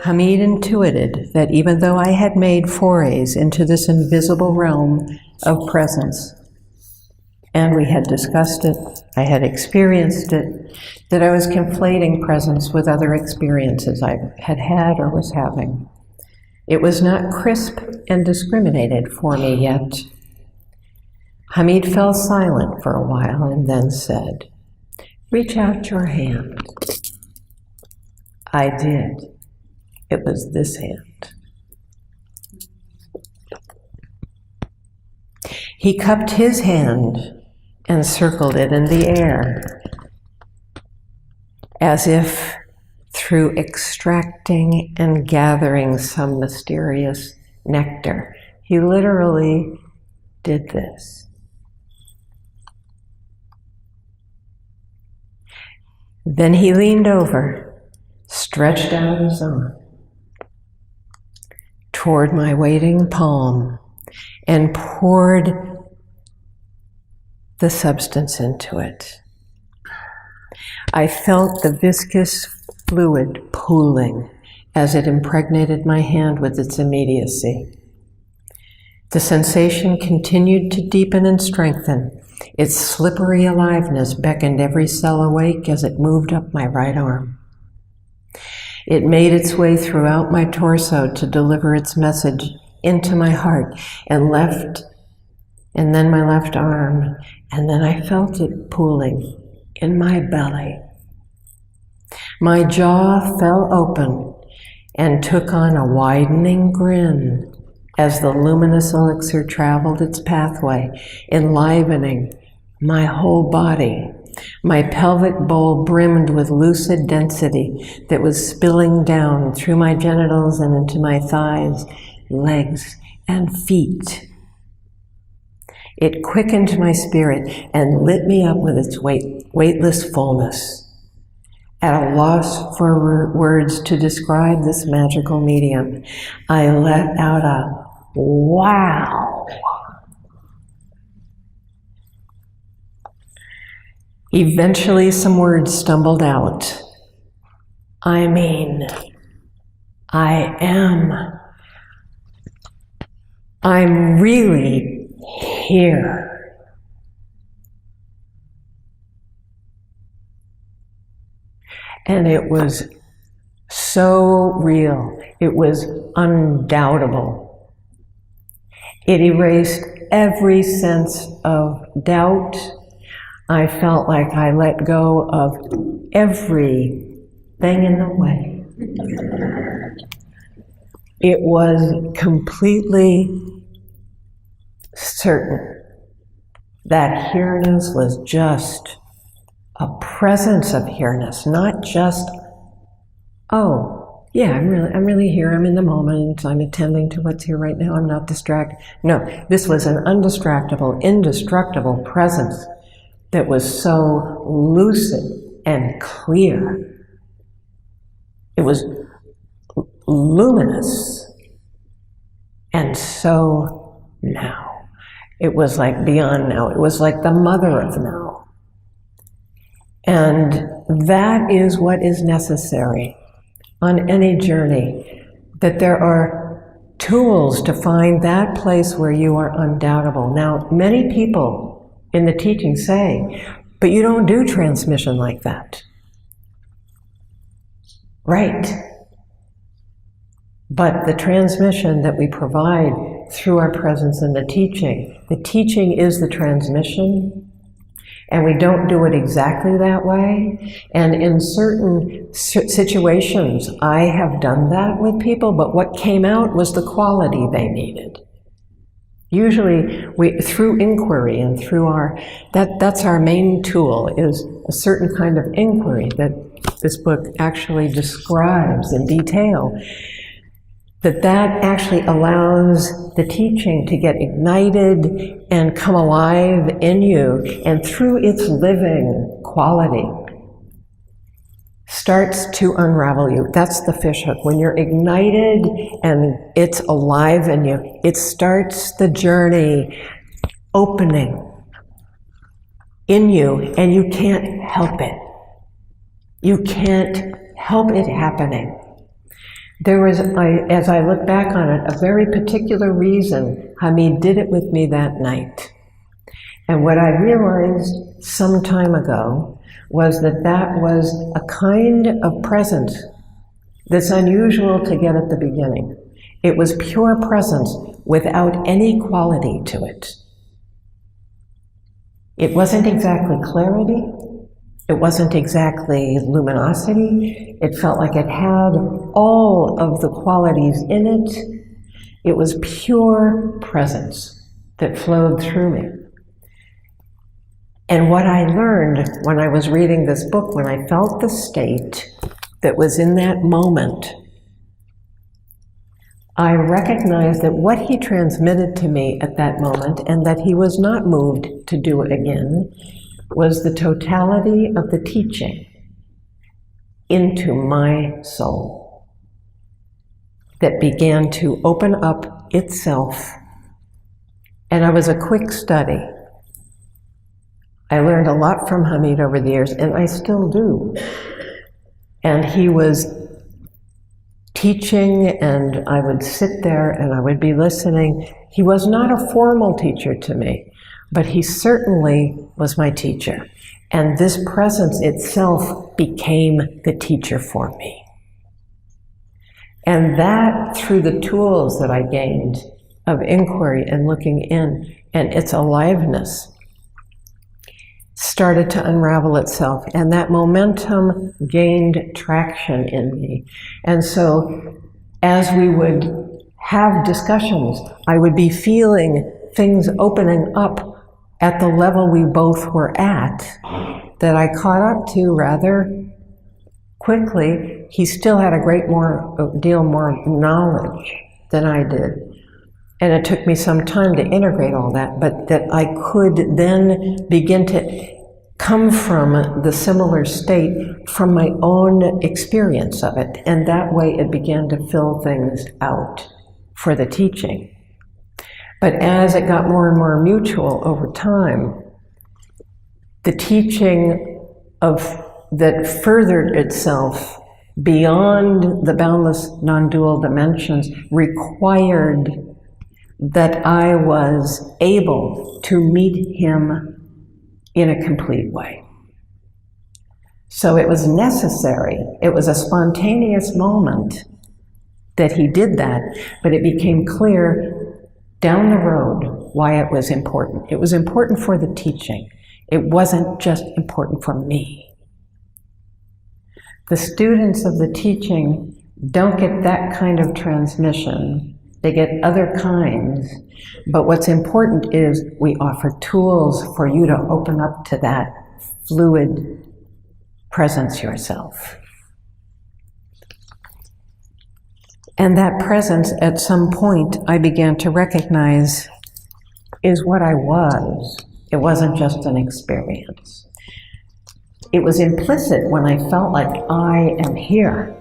Hamid intuited that even though I had made forays into this invisible realm of presence, and we had discussed it, I had experienced it, that I was conflating presence with other experiences I had had or was having. It was not crisp and discriminated for me yet. Hamid fell silent for a while and then said, "Reach out your hand." I did. It was this hand. He cupped his hand and circled it in the air, as if through extracting and gathering some mysterious nectar. He literally did this. Then he leaned over, stretched out his arm toward my waiting palm, and poured the substance into it. I felt the viscous fluid pooling as it impregnated my hand with its immediacy. The sensation continued to deepen and strengthen. Its slippery aliveness beckoned every cell awake as it moved up my right arm. It made its way throughout my torso to deliver its message into my heart and then my left arm, and then I felt it pooling in my belly. My jaw fell open and took on a widening grin as the luminous elixir traveled its pathway, enlivening my whole body. My pelvic bowl brimmed with lucid density that was spilling down through my genitals and into my thighs, legs, and feet. It quickened my spirit and lit me up with its weightless fullness. At a loss for words to describe this magical medium, I let out a wow. Eventually, some words stumbled out. I mean, I'm really here. And it was so real. It was undoubtable. It erased every sense of doubt. I felt like I let go of everything in the way. It was completely certain that here-ness was just a presence of here-ness, not just, oh, yeah, I'm really here, I'm in the moment, I'm attending to what's here right now, I'm not distracted. No, this was an undistractable, indestructible presence that was so lucid and clear. It was luminous and so now. It was like beyond now. It was like the mother of now. And that is what is necessary on any journey, that there are tools to find that place where you are undoubtable. Now, many people in the teaching say, but you don't do transmission like that. Right. But the transmission that we provide through our presence in the teaching is the transmission, and we don't do it exactly that way. And in certain situations, I have done that with people, but what came out was the quality they needed. Usually, through inquiry and through that's our main tool, is a certain kind of inquiry that this book actually describes in detail, that actually allows the teaching to get ignited and come alive in you, and through its living quality starts to unravel you. That's the fishhook. When you're ignited and it's alive in you, it starts the journey opening in you, and you can't help it. You can't help it happening. There was, as I look back on it, a very particular reason Hamid did it with me that night. And what I realized some time ago was that that was a kind of presence that's unusual to get at the beginning. It was pure presence without any quality to it. It wasn't exactly clarity. It wasn't exactly luminosity. It felt like it had all of the qualities in it. It was pure presence that flowed through me. And what I learned when I was reading this book, when I felt the state that was in that moment, I recognized that what he transmitted to me at that moment, and that he was not moved to do it again, was the totality of the teaching into my soul that began to open up itself. And I was a quick study. I learned a lot from Hamid over the years, and I still do. And he was teaching, and I would sit there and I would be listening. He was not a formal teacher to me, but he certainly was my teacher. And this presence itself became the teacher for me. And that, through the tools that I gained of inquiry and looking in, and its aliveness, started to unravel itself, and that momentum gained traction in me. And so as we would have discussions, I would be feeling things opening up at the level we both were at that I caught up to rather quickly. He still had a deal more knowledge than I did. And it took me some time to integrate all that, but that I could then begin to come from the similar state from my own experience of it. And that way it began to fill things out for the teaching. But as it got more and more mutual over time, the teaching that furthered itself beyond the boundless non-dual dimensions required that I was able to meet him in a complete way. So it was necessary. It was a spontaneous moment that he did that, but it became clear down the road why it was important. It was important for the teaching. It wasn't just important for me. The students of the teaching don't get that kind of transmission. They get other kinds, but what's important is we offer tools for you to open up to that fluid presence yourself. And that presence, at some point, I began to recognize is what I was. It wasn't just an experience. It was implicit when I felt like I am here.